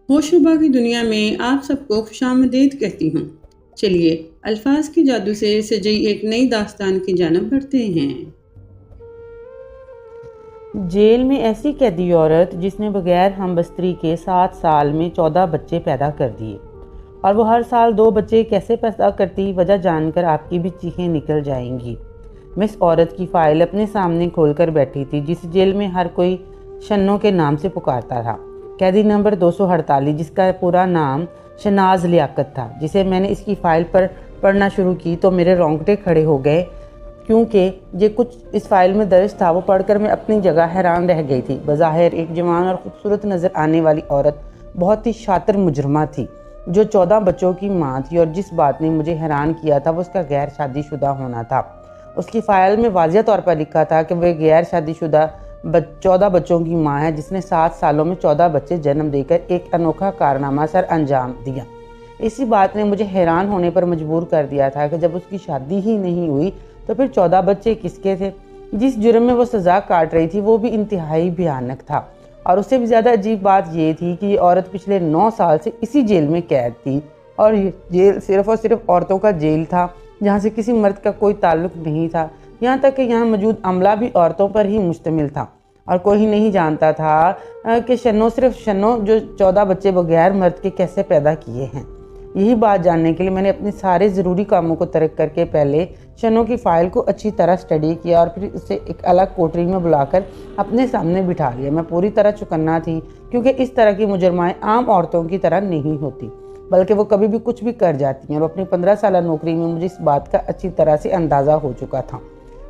होशरुबा की दुनिया में आप सबको खुशामदीद कहती हूँ। चलिए अल्फाज के जादू से सजी एक नई दास्तान की जानब बढ़ते हैं। जेल में ऐसी कैदी औरत जिसने बगैर हमबस्तरी के 7 साल में 14 बच्चे पैदा कर दिए, और वो हर साल 2 बच्चे कैसे पैदा करती, वजह जानकर आपकी भी चीखें निकल जाएंगी। मैं इस औरत की फ़ाइल अपने सामने खोलकर बैठी थी, जिस जेल में हर कोई शन्नो के नाम से पुकारता था। कैदी नंबर 248, जिसका पूरा नाम शनाज लियाकत था, जिसे मैंने इसकी फ़ाइल पर पढ़ना शुरू की तो मेरे रोंगटे खड़े हो गए, क्योंकि ये कुछ इस फाइल में दर्ज था वो पढ़कर मैं अपनी जगह हैरान रह गई थी। बज़ाहिर एक जवान और ख़ूबसूरत नज़र आने वाली औरत बहुत ही शातिर मुजरमा थी, जो 14 बच्चों की माँ थी, और जिस बात ने मुझे हैरान किया था वो उसका गैर शादीशुदा होना था। उसकी फ़ाइल में वाज़िह तौर पर लिखा था कि वह गैर शादीशुदा 14 बच्चों की माँ है, जिसने 7 सालों में 14 बच्चे जन्म देकर एक अनोखा कारनामा सर अंजाम दिया। इसी बात ने मुझे हैरान होने पर मजबूर कर दिया था कि जब उसकी शादी ही नहीं हुई तो फिर 14 बच्चे किसके थे। जिस जुर्म में वो सज़ा काट रही थी वो भी इंतहाई भयानक था, और उससे भी ज़्यादा अजीब बात ये थी कि ये औरत पिछले 9 साल से इसी जेल में कैद थी, और ये जेल सिर्फ़ और सिर्फ औरतों का जेल था, जहाँ से किसी मर्द का कोई ताल्लुक नहीं था। यहाँ तक कि यहाँ मौजूद अमला भी औरतों पर ही मुश्तमिल था, और कोई नहीं जानता था कि सिर्फ शन्नो जो 14 बच्चे बगैर मर्द के कैसे पैदा किए हैं। यही बात जानने के लिए मैंने अपने सारे ज़रूरी कामों को तर्क करके पहले शन्नो की फ़ाइल को अच्छी तरह स्टडी किया, और फिर उसे एक अलग कोठरी में बुलाकर अपने सामने बिठा लिया। मैं पूरी तरह चौकन्ना थी, क्योंकि इस तरह की मुजरमाएँ आम औरतों की तरह नहीं होती, बल्कि वो कभी भी कुछ भी कर जाती हैं, और अपनी 15 साल नौकरी में मुझे इस बात का अच्छी तरह से अंदाज़ा हो चुका था।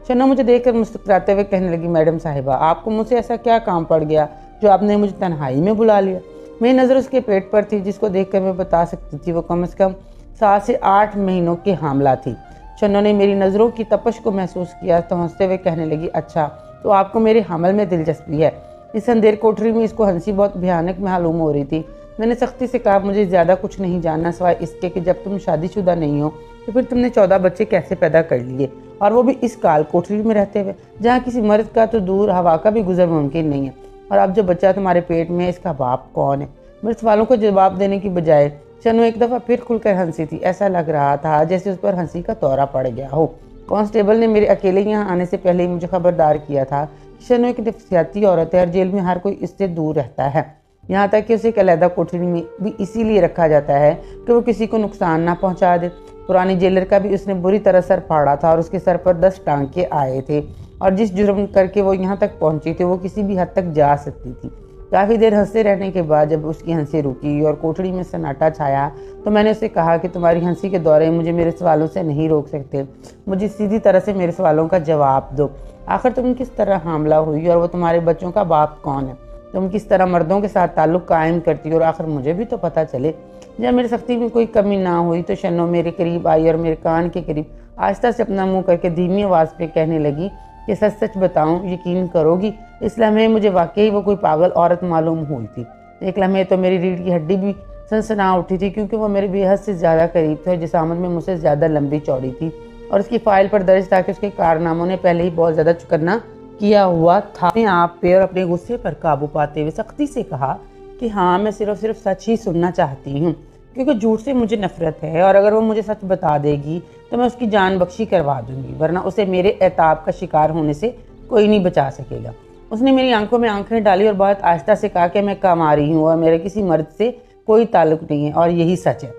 शन्नो मुझे देखकर मुस्कुराते हुए कहने लगी, मैडम साहिबा, आपको मुझसे ऐसा क्या काम पड़ गया जो आपने मुझे तन्हाई में बुला लिया। मेरी नज़र उसके पेट पर थी, जिसको देखकर मैं बता सकती थी वो कम से कम 7 से 8 महीनों की हामला थी। शन्नो ने मेरी नज़रों की तपश को महसूस किया तो हंसते हुए कहने लगी, अच्छा तो आपको मेरे हमल में दिलचस्पी है। इस अंधेर कोठरी में इसको हंसी बहुत भयानक मालूम हो रही थी। मैंने सख्ती से कहा, मुझे ज़्यादा कुछ नहीं जानना सिवाय इसके कि जब तुम शादीशुदा नहीं हो तो फिर तुमने 14 बच्चे कैसे पैदा कर लिए, और वो भी इस काल कोठरी में रहते हुए, जहाँ किसी मर्द का तो दूर हवा का भी गुजर मुमकिन नहीं है। और अब जो बच्चा तुम्हारे पेट में है, इसका बाप कौन है। मेरे सवालों को जवाब देने की बजाय शन्नो एक दफ़ा फिर खुलकर हंसी थी। ऐसा लग रहा था जैसे उस पर हंसी का दौरा पड़ गया हो। कांस्टेबल ने मेरे अकेले यहाँ आने से पहले ही मुझे खबरदार किया था कि शन्नो एक नफसियाती औरत है, और जेल में हर कोई इससे दूर रहता है। यहाँ तक कि उसे एक अलहदा कोठरी में भी इसीलिए रखा जाता है कि वो किसी को नुकसान ना पहुँचा दे। पुरानी जेलर का भी उसने बुरी तरह सर फाड़ा था, और उसके सर पर 10 टांके आए थे, और जिस जुर्म करके वो यहाँ तक पहुँची थी वो किसी भी हद तक जा सकती थी। काफ़ी देर हंसते रहने के बाद जब उसकी हंसी रुकी और कोठरी में सन्नाटा छाया तो मैंने उसे कहा कि तुम्हारी हंसी के दौरे मुझे मेरे सवालों से नहीं रोक सकते। मुझे सीधी तरह से मेरे सवालों का जवाब दो। आखिर तुम किस तरह हामला हुई, और वो तुम्हारे बच्चों का बाप कौन है। तुम किस तरह मर्दों के साथ ताल्लुक़ कायम करती हो, और आखिर मुझे भी तो पता चले। जब मेरी सख्ती में कोई कमी ना हुई तो शन्नो मेरे करीब आई और मेरे कान के करीब आहिस्ता से अपना मुँह करके धीमी आवाज़ पे कहने लगी कि सच सच बताऊं, यकीन करोगी, इस लम्हे मुझे वाकई वो कोई पागल औरत मालूम हुई थी। एक लम्हे तो मेरी रीढ़ की हड्डी भी सनसना उठी थी, क्योंकि वो मेरे बेहद से ज़्यादा करीब थे, जिसामत में मुझसे ज़्यादा लंबी चौड़ी थी, और उसकी फ़ाइल पर दर्ज था कि उसके कारनामों ने पहले ही बहुत ज़्यादा चुकन्ना किया हुआ था। अपने आप पे और अपने गुस्से पर काबू पाते हुए सख्ती से कहा कि हाँ, मैं सिर्फ सच ही सुनना चाहती हूँ, क्योंकि झूठ से मुझे नफरत है, और अगर वो मुझे सच बता देगी तो मैं उसकी जान बख्शी करवा दूंगी, वरना उसे मेरे एताब का शिकार होने से कोई नहीं बचा सकेगा। उसने मेरी आंखों में आंखें डाली और बहुत आहिस्ता से कहा कि मैं कमारी हूँ और मेरे किसी मर्द से कोई ताल्लुक नहीं है, और यही सच है।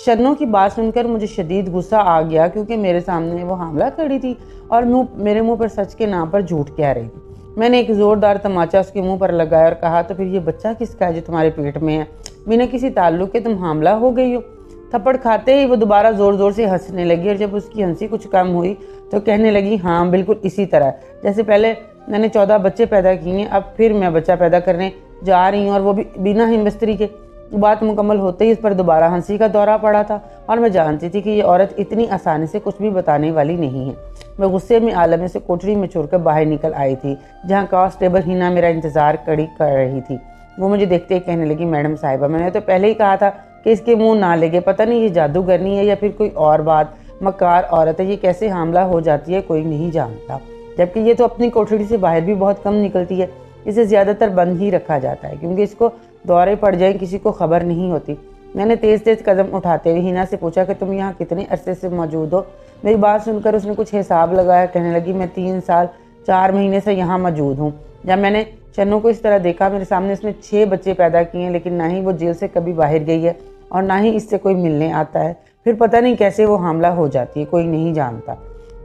शन्नो की बात सुनकर मुझे शदीद गुस्सा आ गया, क्योंकि मेरे सामने वो हमला खड़ी थी और मेरे मुंह पर सच के नाम पर झूठ कह रही थी। मैंने एक ज़ोरदार तमाचा उसके मुंह पर लगाया और कहा, तो फिर ये बच्चा किसका है जो तुम्हारे पेट में है। बिना किसी ताल्लुक के तुम हामला हो गई हो। थप्पड़ खाते ही वो दोबारा ज़ोर ज़ोर से हंसने लगी, और जब उसकी हंसी कुछ कम हुई तो कहने लगी, हाँ बिल्कुल इसी तरह जैसे पहले मैंने 14 बच्चे पैदा किए, अब फिर मैं बच्चा पैदा करने जा रही हूँ, और वो भी बिना हिमबस्तरी के। बात मुकम्मल होते ही इस पर दोबारा हंसी का दौरा पड़ा था, और मैं जानती थी कि ये औरत इतनी आसानी से कुछ भी बताने वाली नहीं है। मैं गुस्से में आलम से कोठरी में छोड़कर बाहर निकल आई थी, जहाँ कांस्टेबल हिना मेरा इंतज़ार कड़ी कर रही थी। वो मुझे देखते ही कहने लगी, मैडम साहिबा, मैंने तो पहले ही कहा था कि इसके मुंह ना लगे। पता नहीं ये जादूगरनी है या फिर कोई और बात। मक्कार औरत है, ये कैसे हामला हो जाती है कोई नहीं जानता, जबकि ये तो अपनी कोठरी से बाहर भी बहुत कम निकलती है। इसे ज़्यादातर बंद ही रखा जाता है, क्योंकि इसको दौरे पड़ जाए किसी को खबर नहीं होती। मैंने तेज़ तेज़ कदम उठाते हुए हिना से पूछा कि तुम यहाँ कितने अरसे से मौजूद हो। मेरी बात सुनकर उसने कुछ हिसाब लगाया, कहने लगी मैं 3 साल 4 महीने से यहाँ मौजूद हूँ। जब मैंने शन्नू को इस तरह देखा, मेरे सामने उसने 6 बच्चे पैदा किए हैं, लेकिन ना ही वो जेल से कभी बाहर गई है और ना ही इससे कोई मिलने आता है। फिर पता नहीं कैसे वो हामला हो जाती है, कोई नहीं जानता।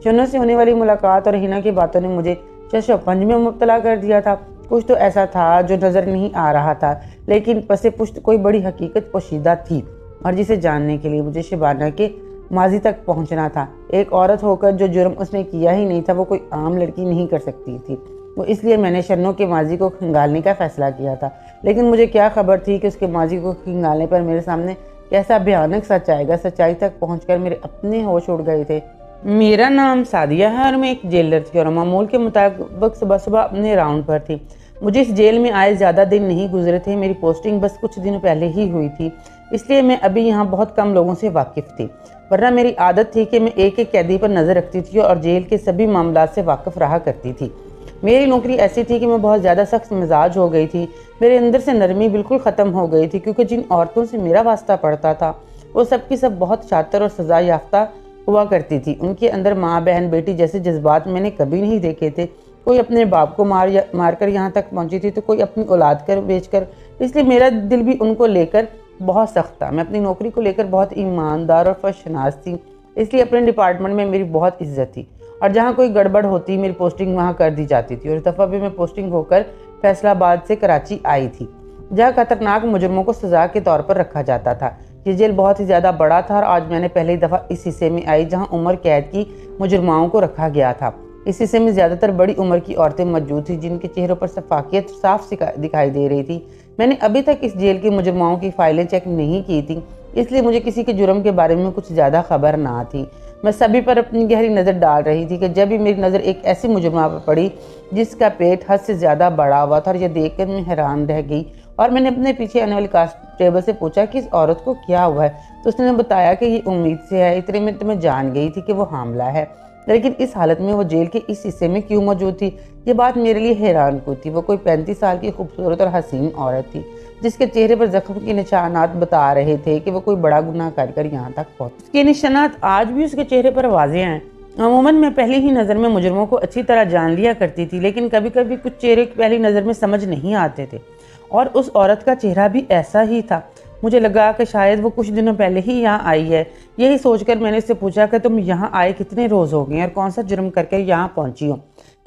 शन्नू से होने वाली मुलाकात और हिना की बातों ने मुझे शशोपंज में मुब्तला कर दिया था। कुछ तो ऐसा था जो नज़र नहीं आ रहा था, लेकिन पसे पुश्त कोई बड़ी हकीकत पोशीदा थी और जिसे जानने के लिए मुझे शबाना के माजी तक पहुंचना था। एक औरत होकर जो जुर्म उसने किया ही नहीं था वो कोई आम लड़की नहीं कर सकती थी। वो इसलिए मैंने शन्नू के माजी को खंगालने का फैसला किया था, लेकिन मुझे क्या खबर थी कि उसके माजी को खंगालने पर मेरे सामने कैसा भयानक सच आएगा। सच्चाई तक पहुंचकर मेरे अपने होश उड़ गए थे। मेरा नाम सादिया है और मैं एक जेलर थी और मामूल के मुताबिक सुबह सुबह अपने राउंड पर थी। मुझे इस जेल में आए ज़्यादा दिन नहीं गुजरे थे। मेरी पोस्टिंग बस कुछ दिन पहले ही हुई थी, इसलिए मैं अभी यहाँ बहुत कम लोगों से वाकिफ़ थी। वरना मेरी आदत थी कि मैं एक एक कैदी पर नज़र रखती थी और जेल के सभी मामलात से वाकिफ़ रहा करती थी। मेरी नौकरी ऐसी थी कि मैं बहुत ज़्यादा सख्त मिजाज हो गई थी। मेरे अंदर से नरमी बिल्कुल ख़त्म हो गई थी, क्योंकि जिन औरतों से मेरा वास्ता पड़ता था वो सब की सब बहुत शातिर और सजा याफ्ता हुआ करती थी। उनके अंदर माँ बहन बेटी जैसे जज्बात मैंने कभी नहीं देखे थे। कोई अपने बाप को मार कर यहाँ तक पहुँची थी, तो कोई अपनी औलाद कर बेचकर। इसलिए मेरा दिल भी उनको लेकर बहुत सख्त था। मैं अपनी नौकरी को लेकर बहुत ईमानदार और फर्शनाज थी, इसलिए अपने डिपार्टमेंट में मेरी बहुत इज्जत थी और जहाँ कोई गड़बड़ होती मेरी पोस्टिंग वहाँ कर दी जाती थी। और इस दफ़ा भी मैं पोस्टिंग होकर फैसलाबाद से कराची आई थी, जहाँ खतरनाक मुजरमों को सजा के तौर पर रखा जाता था। ये जेल बहुत ही ज़्यादा बड़ा था और आज मैंने पहली दफ़ा इस हिस्से में आई जहाँ उम्र कैद की मुजरमाओं को रखा गया था। इस हिस्से में ज़्यादातर बड़ी उम्र की औरतें मौजूद थी, जिनके चेहरों पर सफाकियत साफ दिखाई दे रही थी। मैंने अभी तक इस जेल की मुजरमाओं की फाइलें चेक नहीं की थी, इसलिए मुझे किसी के जुर्म के बारे में कुछ ज़्यादा खबर ना थी। मैं सभी पर अपनी गहरी नज़र डाल रही थी कि जब भी मेरी नज़र एक ऐसी मुजरमा पर पड़ी जिसका पेट हद से ज़्यादा बड़ा हुआ था, और यह देखकर मैं हैरान रह गई। और मैंने अपने पीछे आने वाले कांस्टेबल से पूछा कि इस औरत को क्या हुआ है, तो उसने बताया कि ये उम्मीद से है। इतने में तो मैं जान गई थी कि वो हामला है, लेकिन इस हालत में वो जेल के इस हिस्से में क्यों मौजूद थी, ये बात मेरे लिए हैरान कुन थी। वो कोई 35 साल की खूबसूरत और हसीन औरत थी, जिसके चेहरे पर जख्म के निशानात बता रहे थे कि वो कोई बड़ा गुनाह कर यहाँ तक पहुंची। उसके निशानात आज भी उसके चेहरे पर वाज़ेह हैं। अमूमन मैं पहली ही नज़र में मुजरमों को अच्छी तरह जान लिया करती थी, लेकिन कभी कभी कुछ चेहरे पहली नज़र में समझ नहीं आते थे, और उस औरत का चेहरा भी ऐसा ही था। मुझे लगा कि शायद वो कुछ दिनों पहले ही यहाँ आई है। यही सोचकर मैंने इससे पूछा कि तुम यहाँ आए कितने रोज़ हो गए और कौन सा जुर्म करके यहाँ पहुँची हो।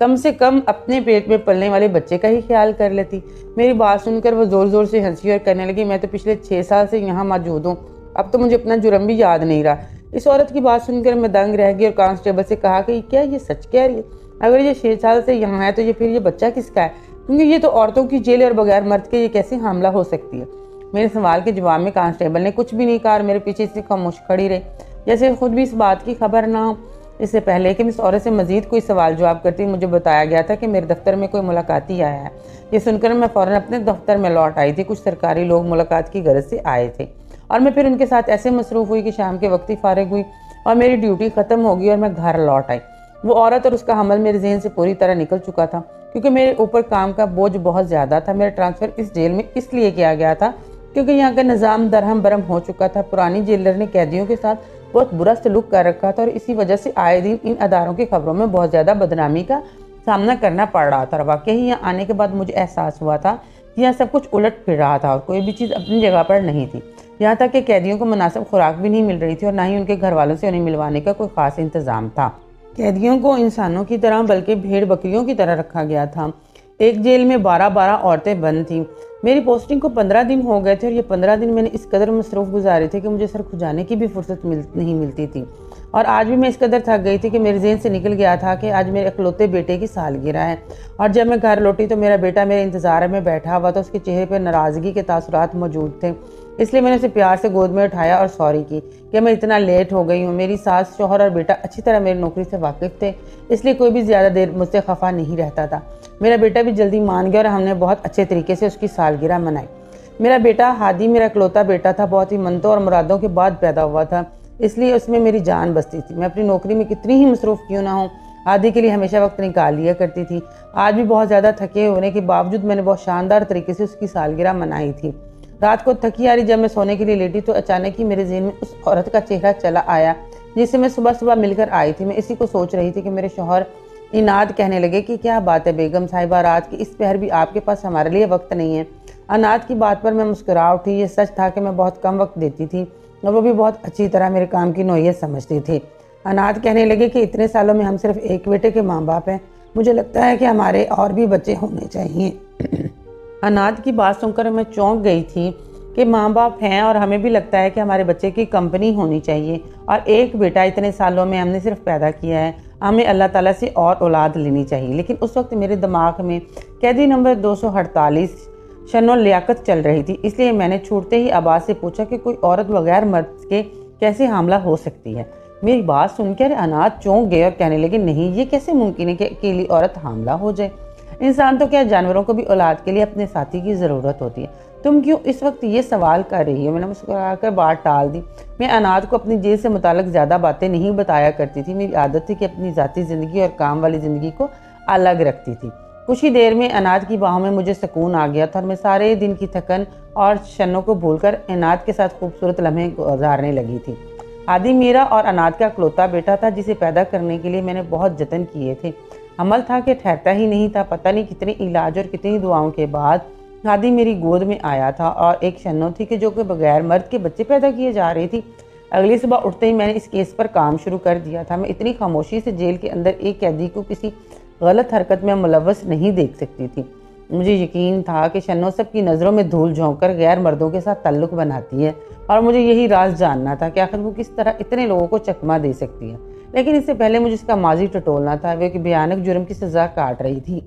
कम से कम अपने पेट में पलने वाले बच्चे का ही ख्याल कर लेती। मेरी बात सुनकर वो ज़ोर ज़ोर से हंसी और कहने लगी, मैं तो पिछले 6 साल से यहाँ मौजूद हूँ, अब तो मुझे अपना जुर्म भी याद नहीं रहा। इस औरत की बात सुनकर मैं दंग रह गई और कांस्टेबल से कहा कि क्या ये सच कह रही है? अगर ये 6 साल से यहाँ है तो फिर ये बच्चा किसका है? क्योंकि ये तो औरतों की जेल और बगैर मर्द के ये कैसे हमला हो सकती है। मेरे सवाल के जवाब में कांस्टेबल ने कुछ भी नहीं कहा और मेरे पीछे से खामोश खड़ी रही, जैसे खुद भी इस बात की खबर ना हो। इससे पहले कि मैं इस औरत से मजीद कोई सवाल जवाब करती, मुझे बताया गया था कि मेरे दफ्तर में कोई मुलाकाती आया है। ये सुनकर मैं फ़ौरन अपने दफ्तर में लौट आई थी। कुछ सरकारी लोग मुलाकात की गरज से आए थे और मैं फिर उनके साथ ऐसे मसरूफ़ हुई कि शाम के वक्त ही फारिग हुई और मेरी ड्यूटी ख़त्म हो गई और मैं घर लौट आई। वो औरत और उसका हमल मेरे जहन से पूरी तरह निकल चुका था, क्योंकि मेरे ऊपर काम का बोझ बहुत ज़्यादा था। मेरा ट्रांसफ़र इस जेल में इसलिए किया गया था क्योंकि यहाँ का निज़ाम दरहम बरहम हो चुका था। पुरानी जेलर ने कैदियों के साथ बहुत बुरा सलूक कर रखा था और इसी वजह से आए दिन इन अदारों की खबरों में बहुत ज़्यादा बदनामी का सामना करना पड़ रहा था। वाकई ही यहाँ आने के बाद मुझे एहसास हुआ था कि यहाँ सब कुछ उलट फिर रहा था और कोई भी चीज़ अपनी जगह पर नहीं थी। यहाँ तक कि कैदियों को मुनासिब खुराक भी नहीं मिल रही थी और ना ही उनके घर वालों से उन्हें मिलवाने का कोई ख़ास इंतज़ाम था। कैदियों को इंसानों की तरह बल्कि भेड़ बकरियों की तरह रखा गया था। एक जेल में 12-12 औरतें बंद थीं। मेरी पोस्टिंग को 15 दिन हो गए थे और ये 15 दिन मैंने इस कदर मसरूफ़ गुजारे थे कि मुझे सर खुजाने की भी फुर्सत नहीं मिलती थी। और आज भी मैं इस कदर थक गई थी कि मेरे जहन से निकल गया था कि आज मेरे इकलौते बेटे की सालगिरह है। और जब मैं घर लौटी तो मेरा बेटा मेरे इंतज़ार में बैठा हुआ था। उसके चेहरे पर नाराज़गी के तासुरात मौजूद थे, इसलिए मैंने उसे प्यार से गोद में उठाया और सॉरी की कि मैं इतना लेट हो गई हूँ। मेरी सास, शौहर और बेटा अच्छी तरह मेरी नौकरी से वाकिफ़ थे, इसलिए कोई भी ज़्यादा देर मुझसे खफा नहीं रहता था। मेरा बेटा भी जल्दी मान गया और हमने बहुत अच्छे तरीके से उसकी सालगिरह मनाई। मेरा बेटा हादी मेरा इकलौता बेटा था, बहुत ही मन्नतों और मुरादों के बाद पैदा हुआ था, इसलिए उसमें मेरी जान बसती थी। मैं अपनी नौकरी में कितनी ही मसरूफ़ क्यों ना हूँ, आदि के लिए हमेशा वक्त निकाल लिया करती थी। आज भी बहुत ज़्यादा थके होने के बावजूद मैंने बहुत शानदार तरीके से उसकी सालगिरह मनाई थी। रात को थकी आ रही जब मैं सोने के लिए लेटी तो अचानक ही मेरे ज़हन में उस औरत का चेहरा चला आया जिससे मैं सुबह सुबह मिलकर आई थी। मैं इसी को सोच रही थी कि मेरे शौहर इनाद कहने लगे कि क्या बात है बेगम साहिबा, रात की इस पहर भी आपके पास हमारे लिए वक्त नहीं है। अनाद की बात पर मैं मुस्कुरा उठी। ये सच था कि मैं बहुत कम वक्त देती थी और वो भी बहुत अच्छी तरह मेरे काम की नौयत समझती थी। अनाद कहने लगे कि इतने सालों में हम सिर्फ एक बेटे के माँ बाप हैं, मुझे लगता है कि हमारे और भी बच्चे होने चाहिए। अनाद की बात सुनकर मैं चौंक गई थी कि माँ बाप हैं और हमें भी लगता है कि हमारे बच्चे की कंपनी होनी चाहिए और एक बेटा इतने सालों में हमने सिर्फ पैदा किया है, हमें अल्लाह ताला से और औलाद लेनी चाहिए। लेकिन उस वक्त मेरे दिमाग में कैदी नंबर 248 शनो लियाकत चल रही थी, इसलिए मैंने छूटते ही आवाज़ से पूछा कि कोई औरत बगैर मर्द के कैसे हामला हो सकती है। मेरी बात सुनकर अनाद चौंक गए और कहने लगे, नहीं ये कैसे मुमकिन है कि अकेली औरत हामला हो जाए। इंसान तो क्या जानवरों को भी औलाद के लिए अपने साथी की ज़रूरत होती है, तुम क्यों इस वक्त ये सवाल कर रही हो। मैंने मुस्कुराकर बात टाल दी। मैं अनाद को अपनी जेल से मुताल्लिक ज़्यादा बातें नहीं बताया करती थी। मेरी आदत थी कि अपनी ज़ाती ज़िंदगी और काम वाली ज़िंदगी को अलग रखती थी। कुछ ही देर में अनाद की बाहों में मुझे सुकून आ गया था और मैं सारे दिन की थकन और शनों को भूलकर अनाद के साथ खूबसूरत लम्हे गुजारने लगी थी। आदि मेरा और अनाद का इकलौता बेटा था जिसे पैदा करने के लिए मैंने बहुत जतन किए थे। अमल था कि ठहरता ही नहीं था। पता नहीं कितने इलाज और कितनी दुआओं के बाद आदि मेरी गोद में आया था और एक शन्नो थी कि जो कि बगैर मर्द के बच्चे पैदा किए जा रही थी। अगली सुबह उठते ही मैंने इस केस पर काम शुरू कर दिया था। मैं इतनी खामोशी से जेल के अंदर एक कैदी को किसी गलत हरकत में मुलव्वस नहीं देख सकती थी। मुझे यकीन था कि शन्नो सबकी नज़रों में धूल झोंक कर गैर मर्दों के साथ ताल्लुक़ बनाती है और मुझे यही राज जानना था कि आखिर वो किस तरह इतने लोगों को चकमा दे सकती है। लेकिन इससे पहले मुझे इसका माजी टटोलना था। वे एक भयानक जुर्म की सज़ा काट रही थी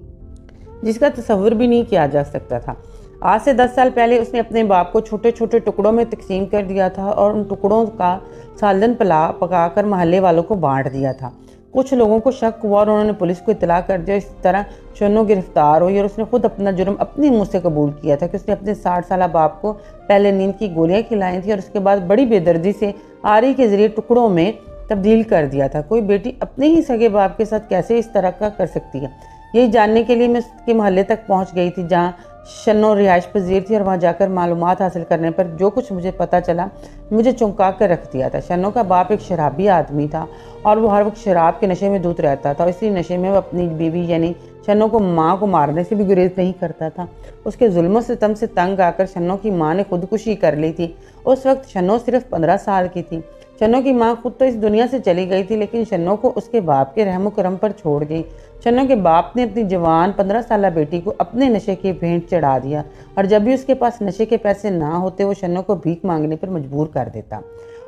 जिसका तस्वुर भी नहीं किया जा सकता था। आज से 10 साल पहले उसने अपने बाप को छोटे छोटे टुकड़ों में तकसीम कर दिया था और उन टुकड़ों का सालन पकाकर महल्ले वालों को बांट दिया था। कुछ लोगों को शक हुआ और उन्होंने पुलिस को इतला कर दिया। इस तरह शन्नो गिरफ्तार हुई और उसने खुद अपना जुर्म अपने मुंह से कबूल किया था कि उसने अपने 60 साल बाप को पहले नींद की गोलियां खिलाई थी और उसके बाद बड़ी बेदर्दी से आरी के जरिए टुकड़ों में तब्दील कर दिया था। कोई बेटी अपने ही सगे बाप के साथ कैसे इस तरह का कर सकती है, यही जानने के लिए मैं उसके महल्ले तक पहुंच गई थी जहाँ शन्नो रिहाइश पजीर थी और वहाँ जाकर मालूमात हासिल करने पर जो कुछ मुझे पता चला मुझे चौंका कर रख दिया था। शन्नो का बाप एक शराबी आदमी था और वो हर वक्त शराब के नशे में धुत रहता था। इसी नशे में वो अपनी बीवी यानी शन्नो को माँ को मारने से भी गुरेज नहीं करता था। उसके जुल्म सितम से तंग आकर शन्नो की माँ ने खुदकुशी कर ली थी। उस वक्त शन्नो सिर्फ 15 साल की थी। शन्नो की माँ खुद तो इस दुनिया से चली गई थी लेकिन शन्नो को उसके बाप के रहम करम पर छोड़ गई। शन्नो के बाप ने अपनी जवान 15 साला बेटी को अपने नशे की भेंट चढ़ा दिया और जब भी उसके पास नशे के पैसे ना होते वो शन्नो को भीख मांगने पर मजबूर कर देता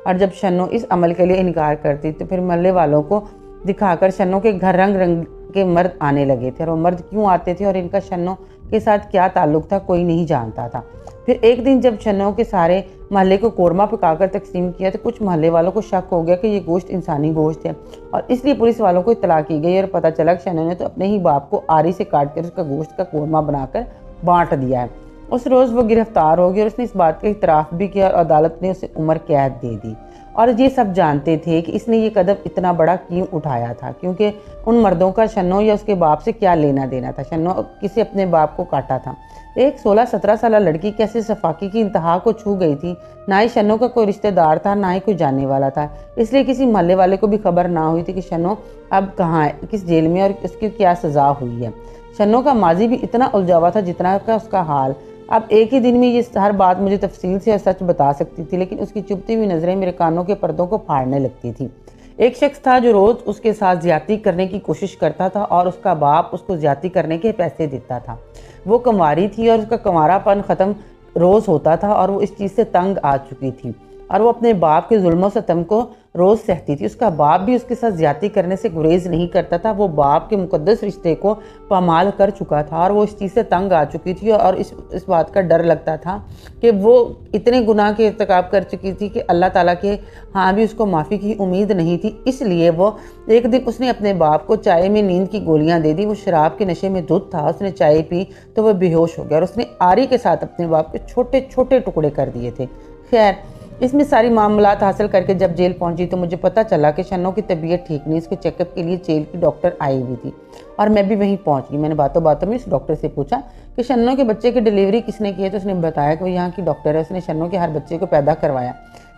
और जब शन्नो इस अमल के लिए इनकार करती तो फिर मोहल्ले वालों को दिखाकर शन्नो के घर रंग रंग के मर्द आने लगे थे और वो मर्द क्यों आते थे और इनका शन्नो के साथ क्या ताल्लुक था कोई नहीं जानता था। फिर एक दिन जब शन्नो के सारे महल्ले को कोरमा पकाकर तकसीम किया तो कुछ महल्ले वालों को शक हो गया कि ये गोश्त इंसानी गोश्त है और इसलिए पुलिस वालों को इत्तला की गई और पता चला कि शन्नो ने तो अपने ही बाप को आरी से काट कर उसका गोश्त का कोरमा बनाकर बांट दिया है। उस रोज़ वो गिरफ्तार हो गई और उसने इस बात का इतराफ़ भी किया और अदालत ने उसे उम्र कैद दे दी। और ये सब जानते थे कि इसने ये कदम इतना बड़ा क्यों उठाया था, क्योंकि उन मर्दों का शन्नो या उसके बाप से क्या लेना देना था। शन्नो किसी अपने बाप को काटा था। एक 16-17 साल लड़की कैसे सफाकी की इंतहा को छू गई थी। ना ही शन्नो का कोई रिश्तेदार था ना ही कोई जानने वाला था, इसलिए किसी मोहल्ले वाले को भी खबर ना हुई थी कि शन्नो अब कहाँ है, किस जेल में और उसकी क्या सज़ा हुई है। शन्नो का माजी भी इतना उलझा हुआ था जितना का उसका हाल। अब एक ही दिन में ये हर बात मुझे तफसील से और सच बता सकती थी, लेकिन उसकी चुभती हुई नज़रें मेरे कानों के पर्दों को फाड़ने लगती थी। एक शख्स था जो रोज़ उसके साथ ज्यादती करने की कोशिश करता था और उसका बाप उसको ज्यादती करने के पैसे देता था। वो कुंवारी थी और उसका कुंवारापन ख़त्म रोज़ होता था और वो इस चीज़ से तंग आ चुकी थी और वो अपने बाप के जुल्म सितम को रोज़ सहती थी। उसका बाप भी उसके साथ ज्यादती करने से गुरेज नहीं करता था। वो बाप के मुकद्दस रिश्ते को पामाल कर चुका था और वो इस चीज़ से तंग आ चुकी थी और इस बात का डर लगता था कि वो इतने गुनाह के इर्तिकाब कर चुकी थी कि अल्लाह ताला के हाँ भी उसको माफ़ी की उम्मीद नहीं थी। इसलिए वो एक दिन उसने अपने बाप को चाय में नींद की गोलियां दे दी। वो शराब के नशे में धुत था। उसने चाय पी तो वह बेहोश हो गया और उसने आरी के साथ अपने बाप के छोटे छोटे टुकड़े कर दिए थे। खैर इसमें सारी मामलात हासिल करके जब जेल पहुंची तो मुझे पता चला कि शन्नो की तबीयत ठीक नहीं, इसके चेकअप के लिए जेल की डॉक्टर आई हुई थी और मैं भी वहीं पहुंच गई। मैंने बातों बातों में इस डॉक्टर से पूछा कि शन्नो के बच्चे की डिलीवरी किसने की है, तो उसने बताया कि वो यहाँ की डॉक्टर है, उसने शन्नो के हर बच्चे को पैदा करवाया।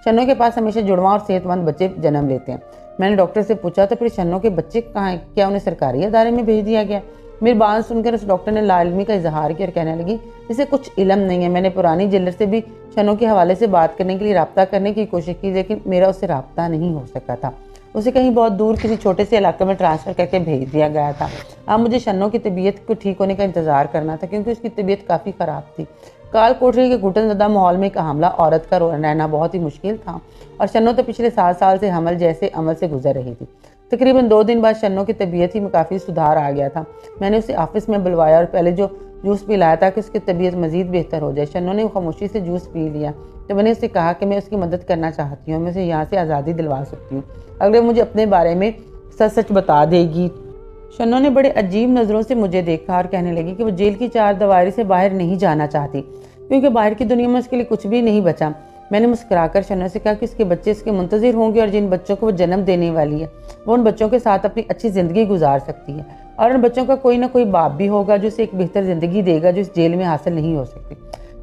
शन्नो के पास हमेशा जुड़वा और सेहतमंद बच्चे जन्म लेते हैं। मैंने डॉक्टर से पूछा तो फिर शन्नो के बच्चे कहाँ हैं, क्या उन्हें सरकारी अदारे में भेज दिया गया? मेरी बात सुनकर उस डॉक्टर ने लाइल्मी का इजहार किया और कहने लगी इसे कुछ इल्म नहीं है। मैंने पुरानी जेलर से भी शन्नो के हवाले से बात करने के लिए रब्ता करने की कोशिश की, लेकिन मेरा उससे रब्ता नहीं हो सका था। उसे कहीं बहुत दूर किसी छोटे से इलाके में ट्रांसफ़र करके भेज दिया गया था। अब मुझे शन्नो की तबीयत को ठीक होने का इंतज़ार करना था, क्योंकि उसकी तबीयत काफ़ी ख़राब थी। काल कोठरी के घुटनज़दा माहौल में एक हमला औरत का रहना बहुत ही मुश्किल था और शन्नो तो पिछले 7 साल से हमल जैसे अमल से गुजर रही थी। तकरीबन 2 दिन बाद शन्नो की तबीयत ही में काफ़ी सुधार आ गया था। मैंने उसे ऑफिस में बुलवाया और पहले जो जूस पिलाया था कि उसकी तबीयत मज़ीद बेहतर हो जाए। शन्नो ने खामोशी से जूस पी लिया तो मैंने उससे कहा कि मैं उसकी मदद करना चाहती हूँ, मैं उसे यहाँ से आज़ादी दिलवा सकती हूँ अगर मुझे अपने बारे में सच सच बता देगी। शन्नो ने बड़े अजीब नज़रों से मुझे देखा और कहने लगी कि वो जेल की 4 दीवारी से बाहर नहीं जाना चाहती, क्योंकि बाहर की दुनिया में उसके लिए कुछ भी नहीं बचा। मैंने मुस्कुराकर शन्नो से कहा कि उसके बच्चे इसके मुंतज़िर होंगे और जिन बच्चों को वो जन्म देने वाली है वो उन बच्चों के साथ अपनी अच्छी ज़िंदगी गुजार सकती है और उन बच्चों का कोई ना कोई बाप भी होगा जो उसे एक बेहतर ज़िंदगी देगा जो इस जेल में हासिल नहीं हो सकती।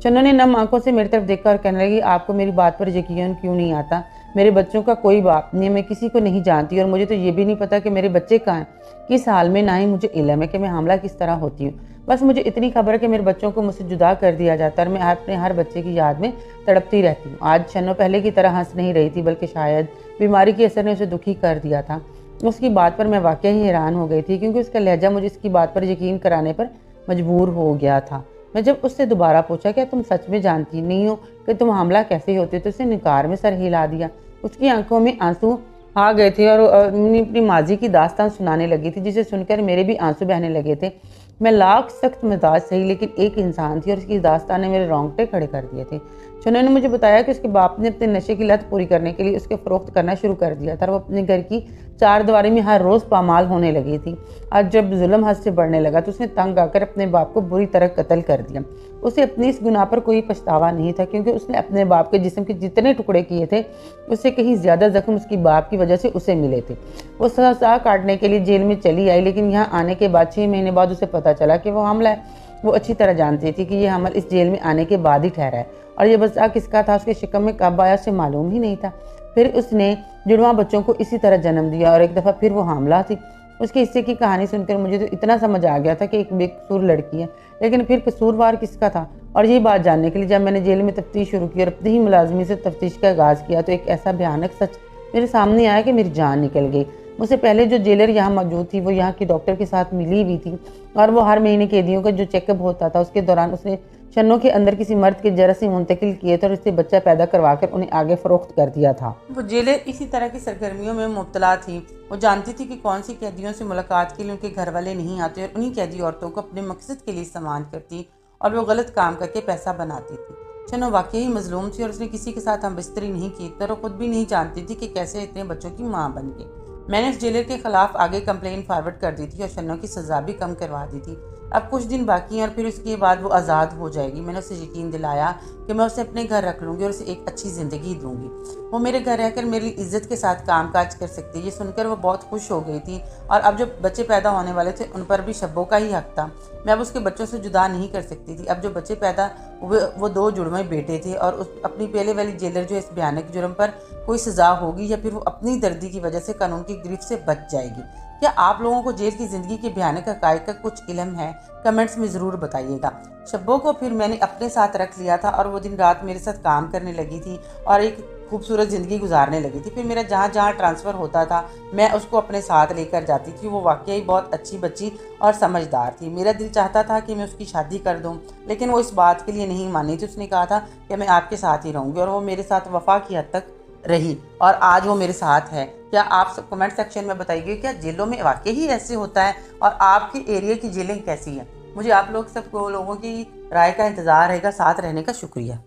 शन्नो ने नम आंखों से मेरी तरफ देखा और कहने लगी आपको मेरी बात पर यकीन क्यों नहीं आता? मेरे बच्चों का कोई बाप नहीं, मैं किसी को नहीं जानती और मुझे तो ये भी नहीं पता कि मेरे बच्चे कहाँ हैं, किस हाल में, ना ही मुझे इल्म है कि मैं हमला किस तरह होती हूँ। बस मुझे इतनी खबर है कि मेरे बच्चों को मुझसे जुदा कर दिया जाता है और मैं अपने हर बच्चे की याद में तड़पती रहती हूँ। आज शन्नो पहले की तरह हंस नहीं रही थी, बल्कि शायद बीमारी के असर ने उसे दुखी कर दिया था। उसकी बात पर मैं वाकई ही हैरान हो गई थी, क्योंकि उसका लहजा मुझे इसकी बात पर यकीन कराने पर मजबूर हो गया था। मैं जब उससे दोबारा पूछा क्या तुम सच में जानती नहीं हो कि तुम हमला कैसे होते, तो उसने निकार में सर हिला दिया। उसकी आंखों में आंसू आ गए थे और अपनी माजी की दास्तान सुनाने लगी थी, जिसे सुनकर मेरे भी आंसू बहने लगे थे। मैं लाख सख्त मिजाज सही, लेकिन एक इंसान थी और उसकी दास्तान ने मेरे रोंगटे खड़े कर दिए थे। शन्नो ने मुझे बताया कि उसके बाप ने अपने नशे की लत पूरी करने के लिए उसके फ़रोख्त करना शुरू कर दिया था और वो अपने घर की 4 दीवारी में हर रोज़ पामाल होने लगी थी। आज जब जुल्म हद से बढ़ने लगा तो उसने तंग आकर अपने बाप को बुरी तरह कत्ल कर दिया। उसे अपनी इस गुनाह पर कोई पछतावा नहीं था, क्योंकि उसने अपने बाप के जिस्म के जितने टुकड़े किए थे उससे कहीं ज़्यादा जख्म उसकी बाप की वजह से उसे मिले थे। वो सजा काटने के लिए जेल में चली आई, लेकिन यहाँ आने के बाद 6 महीने बाद उसे पता चला कि वो हमला है। वो अच्छी तरह जानती थी कि ये हमल इस जेल में आने के बाद ही ठहरा है और ये बच्चा किसका था, उसके शिकम में कब आया उसे मालूम ही नहीं था। फिर उसने जुड़वा बच्चों को इसी तरह जन्म दिया और एक दफ़ा फिर वो हामला थी। उसके हिस्से की कहानी सुनकर मुझे तो इतना समझ आ गया था कि एक बेकसूर लड़की है, लेकिन फिर कसूरवार किसका था? और यही बात जानने के लिए जब मैंने जेल में तफ्तीश शुरू की और अपनी ही मुलाजमी से तफ्तीश का आगाज़ किया तो एक ऐसा भयानक सच मेरे सामने आया कि मेरी जान निकल गई। मुझसे पहले जो जेलर यहाँ मौजूद थी वो यहाँ की डॉक्टर के साथ मिली हुई थी और वो हर महीने कैदियों का जो चेकअप होता था उसके दौरान उसने शन्नो के अंदर किसी मर्द के जरासीम मुंतकिल किए थे और इससे बच्चा पैदा करवाकर उन्हें आगे फरोख्त कर दिया था। वो जेलर इसी तरह की सरगर्मियों में मुब्तला थी। वो जानती थी कि कौन सी कैदियों से मुलाकात के लिए उनके घर वाले नहीं आते और उन्हीं कैदी औरतों को अपने मकसद के लिए इस्तेमाल करती और वो गलत काम करके पैसा बनाती थी। शन्नो वाकई ही मजलूम थी और उसने किसी के साथ हमबिस्तरी नहीं की और वो खुद भी नहीं जानती थी कि कैसे इतने बच्चों की माँ बन गई। मैंने उस जेलर के खिलाफ आगे कंप्लेन फॉरवर्ड कर दी थी और शन्नो की सज़ा भी कम करवा दी थी। अब कुछ दिन बाकी हैं और फिर उसके बाद वो आज़ाद हो जाएगी। मैंने उसे यकीन दिलाया कि मैं उसे अपने घर रख लूँगी और उसे एक अच्छी ज़िंदगी दूँगी। वो मेरे घर रहकर मेरी इज्जत के साथ कामकाज कर सकती है। ये सुनकर वो बहुत खुश हो गई थी और अब जो बच्चे पैदा होने वाले थे उन पर भी शब्बों का ही हक था। मैं अब उसके बच्चों से जुदा नहीं कर सकती थी। अब जो बच्चे पैदा हुए वो 2 जुड़वे बेटे थे और उस अपनी पहले वाली जेलर जो इस भयानक जुर्म पर कोई सज़ा होगी या फिर वो अपनी दर्दी की वजह से कानून की गिरफ्त से बच जाएगी। क्या आप लोगों को जेल की ज़िंदगी के भयानक हक़ाइक़ का कुछ इल्म है? कमेंट्स में ज़रूर बताइएगा। शब्बों को फिर मैंने अपने साथ रख लिया था और वो दिन रात मेरे साथ काम करने लगी थी और एक खूबसूरत ज़िंदगी गुजारने लगी थी। फिर मेरा जहाँ जहाँ ट्रांसफ़र होता था मैं उसको अपने साथ लेकर जाती थी। वो वाकई बहुत अच्छी बच्ची और समझदार थी। मेरा दिल चाहता था कि मैं उसकी शादी कर दूँ, लेकिन वो इस बात के लिए नहीं मानी थी। उसने कहा था कि मैं आपके साथ ही रहूँगी और वो मेरे साथ वफ़ा की हद तक रही और आज वो मेरे साथ है। क्या आप सब कमेंट सेक्शन में बताइए क्या जेलों में वाकई ही ऐसे होता है और आपकी एरिया की जेलें कैसी है? मुझे आप लोग सबको लोगों की राय का इंतज़ार रहेगा। साथ रहने का शुक्रिया।